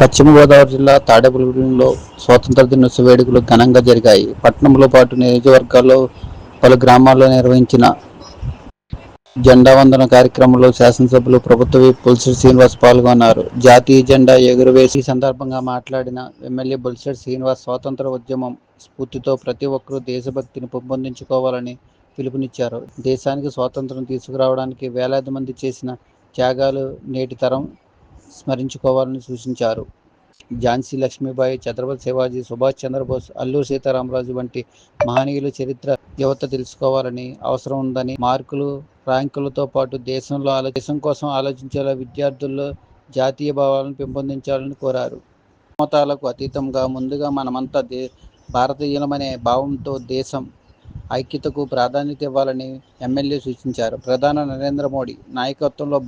పశ్చిమ గోదావరి జిల్లా తాడేపల్లిగూడెంలో స్వాతంత్ర దినోత్సవ వేడుకలు ఘనంగా జరిగాయి. పట్టణంలో పాటు నియోజకవర్గాల్లో పలు గ్రామాల్లో నిర్వహించిన జెండా వందన కార్యక్రమంలో శాసనసభ్యులు ప్రభుత్వ విప్ బొలిశెట్టి శ్రీనివాస్ పాల్గొన్నారు. జాతీయ జెండా ఎగురవేసి ఈ సందర్భంగా మాట్లాడిన ఎమ్మెల్యే బొలిశెట్టి శ్రీనివాస్ స్వాతంత్ర ఉద్యమం స్ఫూర్తితో ప్రతి ఒక్కరూ దేశభక్తిని పెంపొందించుకోవాలని పిలుపునిచ్చారు. దేశానికి స్వాతంత్రం తీసుకురావడానికి వేలాది మంది చేసిన త్యాగాలు నేటి తరం స్మరించుకోవాలని సూచించారు. ఝాన్సీ లక్ష్మీబాయి, ఛత్రపతి శివాజీ, సుభాష్ చంద్రబోస్, అల్లూరి సీతారామరాజు వంటి మహనీయుల చరిత్ర యువత తెలుసుకోవాలని అవసరం ఉందని, మార్కులు ర్యాంకులతో పాటు దేశం కోసం ఆలోచించేలా విద్యార్థుల్లో జాతీయ భావాలను పెంపొందించాలని కోరారు. మతాలకు అతీతంగా ముందుగా మనమంతా భారతీయులమనే భావంతో దేశం ఐక్యతకు ప్రాధాన్యత ఇవ్వాలని ఎమ్మెల్యే సూచించారు. ప్రధాని నరేంద్ర మోడీ నాయకత్వంలో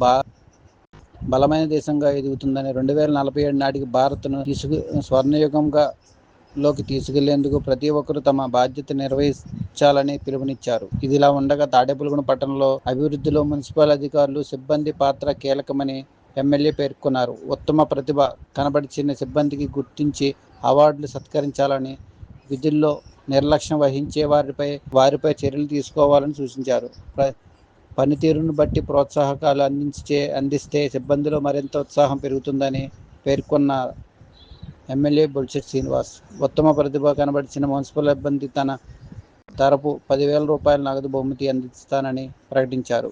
బలమైన దేశంగా ఎదుగుతుందని, 2047 నాటికి భారత్ను స్వర్ణయుగంలోకి తీసుకెళ్లేందుకు ప్రతి ఒక్కరూ తమ బాధ్యత నిర్వహించాలని పిలుపునిచ్చారు. ఇదిలా ఉండగా తాడేపల్లిగూడెం పట్టణంలో అభివృద్ధిలో మున్సిపల్ అధికారులు, సిబ్బంది పాత్ర కీలకమని ఎమ్మెల్యే పేర్కొన్నారు. ఉత్తమ ప్రతిభ కనబరిచిన సిబ్బందికి గుర్తించి అవార్డులు సత్కరించాలని, విధుల్లో నిర్లక్ష్యం వహించే వారిపై చర్యలు తీసుకోవాలని సూచించారు. పనితీరును బట్టి ప్రోత్సాహకాలు అందిస్తే సిబ్బందిలో మరింత ఉత్సాహం పెరుగుతుందని పేర్కొన్న ఎమ్మెల్యే బొలిశెట్టి శ్రీనివాస్, ఉత్తమ ప్రతిభ కనబరిచిన మున్సిపల్ సిబ్బంది తన తరపు 10,000 రూపాయల నగదు బహుమతి అందిస్తానని ప్రకటించారు.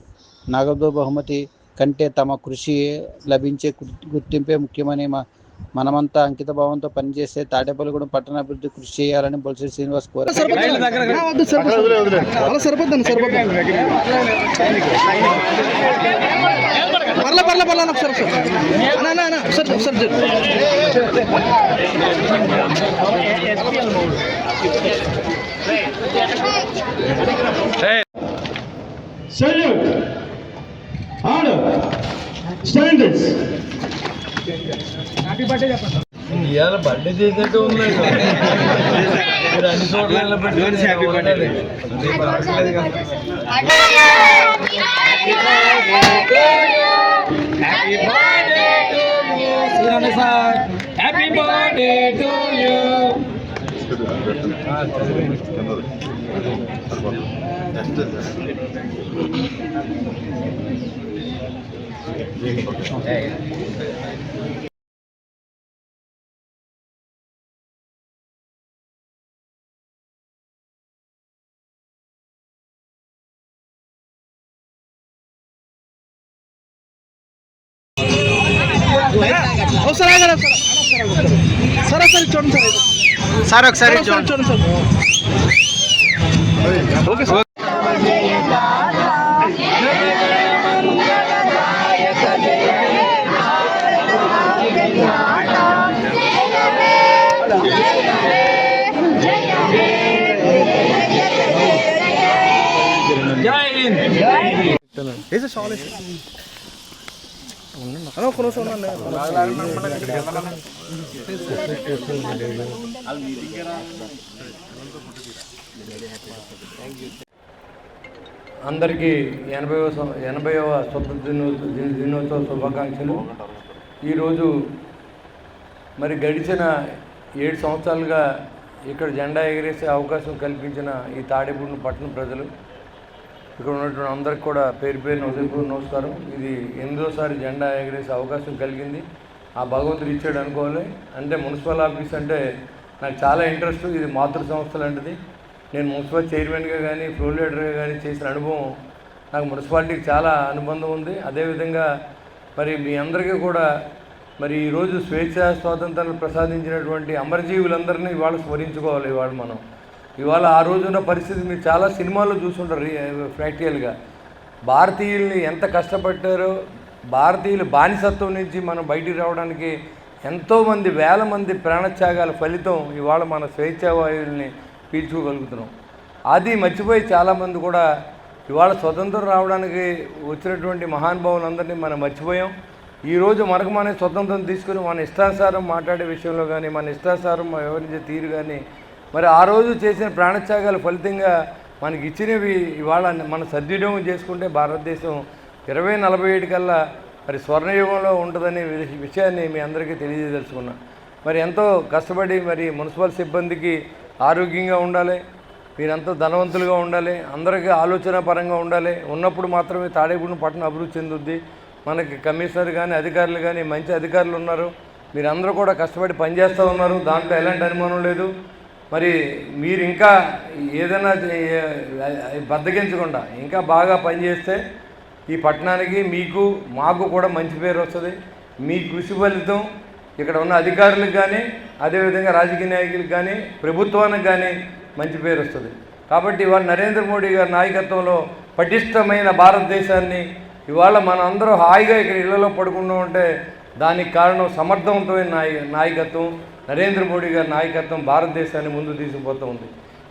నగదు బహుమతి కంటే తమ కృషి లభించే గుర్తింపే ముఖ్యమని, మనమంతా అంకిత భావంతో పనిచేస్తే తాడేపల్లిగూడెం పట్టణాభివృద్ధి కృషి చేయాలని బొలిశెట్టి శ్రీనివాస్ కోరారు. హ్యాపీ బర్త్డే చెప్పండి. ఇవాళ బర్త్డే చేసినట్టు ఉంది. అన్ని చోట్ల happy birthday to you. Sir ఒకసారి చూడండి సార్. Okay sir. జై హింద్. అందరికీ 80వ స్వతంత్ర దినోత్సవ శుభాకాంక్షలు. ఈరోజు మరి గడిచిన 7 సంవత్సరాలుగా ఇక్కడ జెండా ఎగిరేసే అవకాశం కల్పించిన ఈ తాడేపల్లిగూడెం పట్టణ ప్రజలు, ఇక్కడ ఉన్నటువంటి అందరికి కూడా పేరు హృదయపూర్వక నమస్కారం. ఇది 8వ జెండా ఎగిరేసే అవకాశం కలిగింది. ఆ భగవంతుడు ఇచ్చాడు అనుకోవాలి. అంటే మున్సిపల్ ఆఫీస్ అంటే నాకు చాలా ఇంట్రెస్ట్. ఇది మాతృ సంస్థ లాంటిది. నేను మున్సిపల్ చైర్మన్గా కానీ ఫ్లోర్ లీడర్గా కానీ చేసిన అనుభవం నాకు మున్సిపాలిటీకి చాలా అనుబంధం ఉంది. అదేవిధంగా మరి మీ అందరికీ కూడా మరి ఈరోజు స్వేచ్ఛా స్వాతంత్రాలు ప్రసాదించినటువంటి అమరజీవులందరినీ ఇవాళ స్మరించుకోవాలి. ఇవాళ ఆ రోజున్న పరిస్థితి మీరు చాలా సినిమాల్లో చూసుంటారు. ప్రాక్టికల్గా భారతీయుల్ని ఎంత కష్టపడ్డారో, భారతీయులు బానిసత్వం నుంచి మనం బయటికి రావడానికి ఎంతోమంది వేల మంది ప్రాణత్యాగాల ఫలితం ఇవాళ మన స్వేచ్ఛావాయువుల్ని పీల్చుకోగలుగుతున్నాం. అది మర్చిపోయి చాలామంది కూడా ఇవాళ స్వతంత్రం రావడానికి వచ్చినటువంటి మహానుభావులందరినీ మనం మర్చిపోయాం. ఈరోజు మన స్వతంత్రం తీసుకుని మన ఇష్టానుసారం మాట్లాడే విషయంలో కానీ, మన ఇష్టానుసారం వ్యవహరించే తీరు కానీ, మరి ఆ రోజు చేసిన ప్రాణత్యాగాల ఫలితంగా మనకి ఇచ్చినవి ఇవాళ మన సద్వినియోగం చేసుకుంటే భారతదేశం 2047 కల్లా మరి స్వర్ణయుగంలో ఉంటుందనే విషయాన్ని మీ అందరికీ తెలియజేసుకున్నా. మరి ఎంతో కష్టపడి మరి మున్సిపల్ సిబ్బందికి ఆరోగ్యంగా ఉండాలి, మీరంతా ధనవంతులుగా ఉండాలి, అందరికీ ఆలోచన పరంగా ఉండాలి. ఉన్నప్పుడు మాత్రమే తాడేపల్లి పట్టణం అభివృద్ధి చెందుద్ది. మనకి కమిషనర్ కానీ అధికారులు కానీ మంచి అధికారులు ఉన్నారు, మీరందరూ కూడా కష్టపడి పనిచేస్తూ ఉన్నారు, దాంట్లో ఎలాంటి అనుమానం లేదు. మరి మీరు ఇంకా ఏదైనా బద్దగించకుండా ఇంకా బాగా పనిచేస్తే ఈ పట్టణానికి మీకు మాకు కూడా మంచి పేరు వస్తుంది. మీ కృషి ఫలితం ఇక్కడ ఉన్న అధికారులకు కానీ అదేవిధంగా రాజకీయ నాయకులకు కానీ ప్రభుత్వానికి కానీ మంచి పేరు వస్తుంది. కాబట్టి ఇవాళ నరేంద్ర మోడీ గారి నాయకత్వంలో పటిష్టమైన భారతదేశాన్ని ఇవాళ మనం అందరూ హాయిగా ఇక్కడ ఇళ్లలో పడుకుంటూ ఉంటే దానికి కారణం సమర్థవంతమైన నాయకత్వం, నరేంద్ర మోడీ గారి నాయకత్వం భారతదేశాన్ని ముందు తీసుకుపోతూ ఉంది.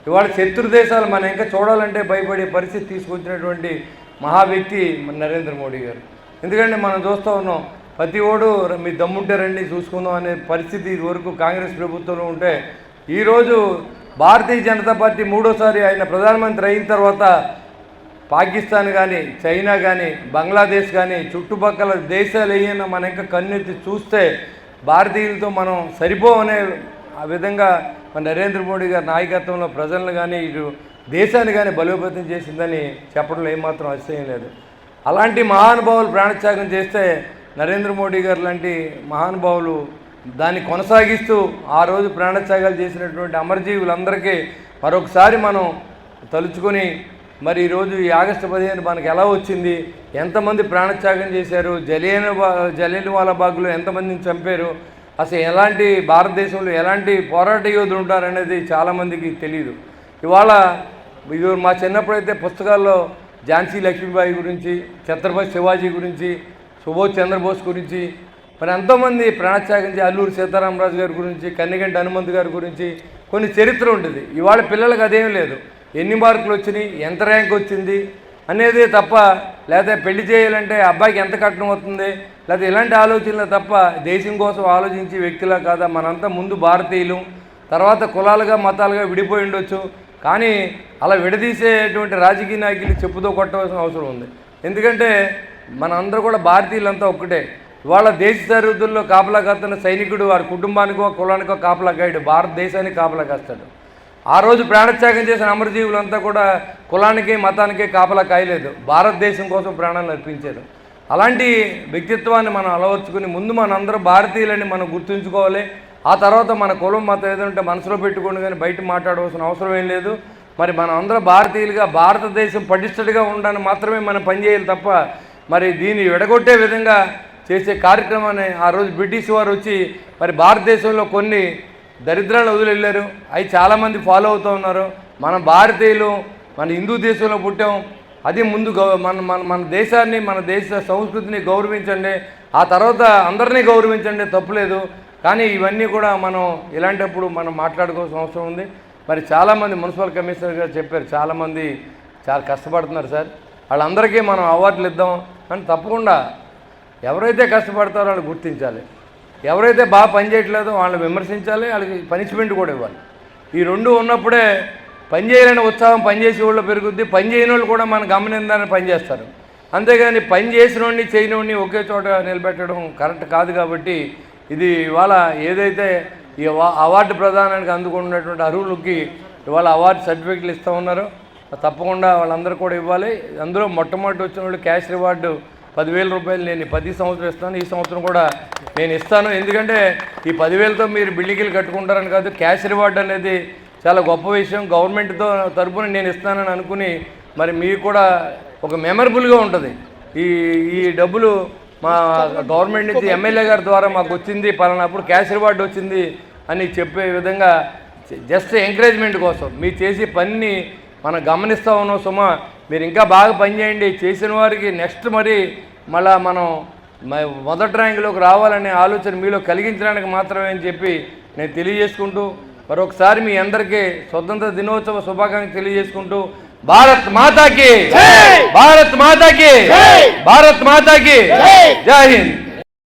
ఇవాళ శత్రు దేశాలు మనం ఇంకా చూడాలంటే భయపడే పరిస్థితి తీసుకొచ్చినటువంటి మహా వ్యక్తి నరేంద్ర మోడీ గారు. ఎందుకంటే మనం చూస్తూ ఉన్నాం, ప్రతి ఓడు మీ దమ్ముంటే రండి చూసుకుందాం అనే పరిస్థితి ఇదివరకు కాంగ్రెస్ ప్రభుత్వంలో ఉంటే, ఈరోజు భారతీయ జనతా పార్టీ మూడోసారి ఆయన ప్రధానమంత్రి అయిన తర్వాత పాకిస్తాన్ కానీ చైనా కానీ బంగ్లాదేశ్ కానీ చుట్టుపక్కల దేశాలు ఏమైనా మన ఇంకా కన్నెత్తి చూస్తే భారతీయులతో మనం సరిపోవనే ఆ విధంగా మన నరేంద్ర మోడీ గారి నాయకత్వంలో ప్రజలను కానీ ఇటు దేశాన్ని కానీ బలోపేతం చేసిందని చెప్పడంలో ఏమాత్రం అతిశయం లేదు. అలాంటి మహానుభావులు ప్రాణత్యాగం చేస్తే నరేంద్ర మోడీ గారు లాంటి మహానుభావులు దాన్ని కొనసాగిస్తూ ఆ రోజు ప్రాణత్యాగాలు చేసినటువంటి అమరజీవులందరికీ మరొకసారి మనం తలుచుకొని మరి ఈరోజు ఈ ఆగస్టు 15 మనకు ఎలా వచ్చింది, ఎంతమంది ప్రాణత్యాగం చేశారు, జలియన్వాలాబాగ్లో ఎంతమందిని చంపారు, అసలు ఎలాంటి భారతదేశంలో ఎలాంటి పోరాట యోధులు ఉంటారనేది చాలామందికి తెలియదు. ఇవాళ ఇది మా చిన్నప్పుడైతే పుస్తకాల్లో ఝాన్సీ లక్ష్మీబాయి గురించి, ఛత్రపతి శివాజీ గురించి, సుభాష్ చంద్రబోస్ గురించి మరి ఎంతోమంది ప్రాణత్యాగం అల్లూరి సీతారామరాజు గారి గురించి, కన్నిగంటి హనుమంత్ గారి గురించి కొన్ని చరిత్ర ఉంటుంది. ఇవాళ పిల్లలకు అదేం లేదు, ఎన్ని మార్కులు వచ్చినాయి, ఎంత ర్యాంక్ వచ్చింది అనేది తప్ప, లేదా పెళ్లి చేయాలంటే అబ్బాయికి ఎంత కట్నం అవుతుంది, లేదా ఇలాంటి ఆలోచనలు తప్ప దేశం కోసం ఆలోచించే వ్యక్తిలా కాదా. మనంతా ముందు భారతీయులు, తర్వాత కులాలుగా మతాలుగా విడిపోయి ఉండొచ్చు, కానీ అలా విడదీసేటువంటి రాజకీయ నాయకులు చెప్పుతో కొట్టవలసిన అవసరం ఉంది. ఎందుకంటే మనందరూ కూడా భారతీయులంతా ఒక్కటే. ఇవాళ దేశ సరిహద్దుల్లో కాపలా కాస్తున్న సైనికుడు వాడి కుటుంబానికో కులానికో కాపలా కాయడు, భారతదేశానికి కాపలా కాస్తాడు. ఆ రోజు ప్రాణత్యాగం చేసిన అమరజీవులంతా కూడా కులానికి మతానికి కాపలా కాయలేదు, భారతదేశం కోసం ప్రాణాలను అర్పించారు. అలాంటి వ్యక్తిత్వాన్ని మనం అలవర్చుకుని ముందు మనందరూ భారతీయులని మనం గుర్తుంచుకోవాలి. ఆ తర్వాత మన కులం మతం ఏదంటే మనసులో పెట్టుకోండి, కానీ బయట మాట్లాడవలసిన అవసరం ఏం లేదు. మరి మనం అందరూ భారతీయులుగా భారతదేశం పటిష్టడిగా ఉండడానికి మాత్రమే మనం పనిచేయాలి తప్ప మరి దీన్ని విడగొట్టే విధంగా చేసే కార్యక్రమాన్ని ఆ రోజు బ్రిటిష్ వారు వచ్చి మరి భారతదేశంలో కొన్ని దరిద్రాలు వదిలివెళ్ళారు, అవి చాలామంది ఫాలో అవుతూ ఉన్నారు. మన భారతీయులు మన హిందూ దేశంలో పుట్టాం, అది ముందు మన దేశాన్ని మన దేశ సంస్కృతిని గౌరవించండి, ఆ తర్వాత అందరినీ గౌరవించండి, తప్పులేదు. కానీ ఇవన్నీ కూడా మనం ఇలాంటప్పుడు మనం మాట్లాడుకోవాల్సిన అవసరం ఉంది. మరి చాలామంది మున్సిపల్ కమిషనర్ గారు చెప్పారు, చాలామంది చాలా కష్టపడుతున్నారు సార్, వాళ్ళందరికీ మనం అవార్డులు ఇద్దాం అని. తప్పకుండా ఎవరైతే కష్టపడతారో వాళ్ళు గుర్తించాలి, ఎవరైతే బాగా పనిచేయట్లేదో వాళ్ళని విమర్శించాలి, వాళ్ళకి పనిష్మెంట్ కూడా ఇవ్వాలి. ఈ రెండు ఉన్నప్పుడే పనిచేయాలని ఉత్సాహం పనిచేసే వాళ్ళు పెరుగుద్ది, పనిచేయని వాళ్ళు కూడా మన గమనిందాన్ని పనిచేస్తారు. అంతేగాని పని చేసిన వాడిని చేయని వాడిని ఒకే చోట నిలబెట్టడం కరెక్ట్ కాదు. కాబట్టి ఇది ఇవాళ ఏదైతే ఈ అవార్డు ప్రదానానికి అందుకున్నటువంటి అర్హులకి ఇవాళ అవార్డు సర్టిఫికెట్లు ఇస్తూ ఉన్నారో తప్పకుండా వాళ్ళందరూ కూడా ఇవ్వాలి. అందులో మొట్టమొదటి వచ్చిన వాళ్ళు క్యాష్ రివార్డు 10,000 రూపాయలు నేను 10 సంవత్సరం ఇస్తాను, ఈ సంవత్సరం కూడా నేను ఇస్తాను. ఎందుకంటే ఈ 10,000తో మీరు బిల్డింగ్లు కట్టుకుంటారని కాదు, క్యాష్ రివార్డ్ అనేది చాలా గొప్ప విషయం. గవర్నమెంట్తో తరపున నేను ఇస్తానని అనుకుని మరి మీకు కూడా ఒక మెమరబుల్గా ఉంటుంది. ఈ డబ్బులు మా గవర్నమెంట్ నుంచి ఎమ్మెల్యే గారి ద్వారా మాకు వచ్చింది, పలానాప్పుడు క్యాష్ రివార్డు వచ్చింది అని చెప్పే విధంగా జస్ట్ ఎంకరేజ్మెంట్ కోసం మీరు చేసే పనిని మనం గమనిస్తూ ఉన్నాం. సుమా మీరు ఇంకా బాగా పనిచేయండి, చేసిన వారికి నెక్స్ట్ మరి మళ్ళా మనం మొదటి ర్యాంకులోకి రావాలనే ఆలోచన మీలో కలిగించడానికి మాత్రమే అని చెప్పి నేను తెలియజేసుకుంటూ మరొకసారి మీ అందరికీ స్వతంత్ర దినోత్సవ శుభాకాంక్షలు తెలియజేసుకుంటూ భారత్ మాతాకి, భారత్ మాతాకి, భారత్ మాతాకి జై హింద్.